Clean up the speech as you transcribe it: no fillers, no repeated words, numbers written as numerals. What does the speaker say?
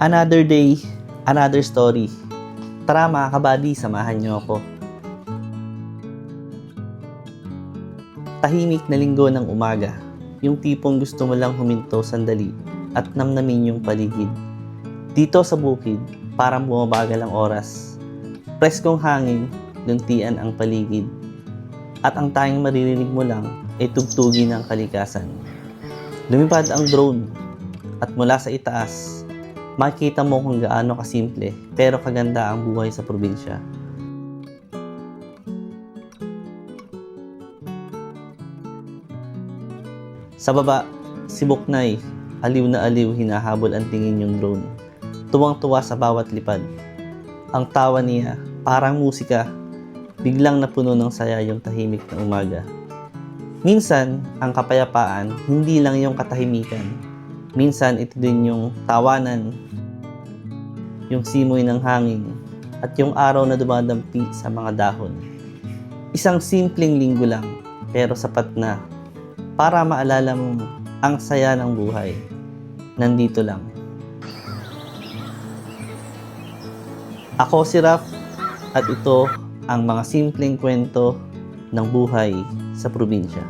Another day, another story. Tara mga kabady, samahan niyo ako. Tahimik na linggo ng umaga, yung tipong gusto mo lang huminto sandali at namnamin yung paligid. Dito sa bukid, parang bumabagal ang oras. Preskong hangin, luntian ang paligid. At ang tanging maririnig mo lang ay tugtugin ng kalikasan. Lumipad ang drone at mula sa itaas, makikita mo kung gaano kasimple pero kaganda ang buhay sa probinsya. Sa baba, si Buknay, aliw na aliw hinahabol ang tingin yung drone. Tuwang-tuwa sa bawat lipad. Ang tawa niya, parang musika, biglang napuno ng saya yung tahimik na umaga. Minsan, ang kapayapaan, hindi lang yung katahimikan. Minsan, ito din yung tawanan, yung simoy ng hangin, at yung araw na dumadampi sa mga dahon. Isang simpleng linggo lang, pero sapat na para maalala mo ang saya ng buhay. Nandito lang. Ako si Raf, at ito ang mga simpleng kwento ng buhay sa probinsya.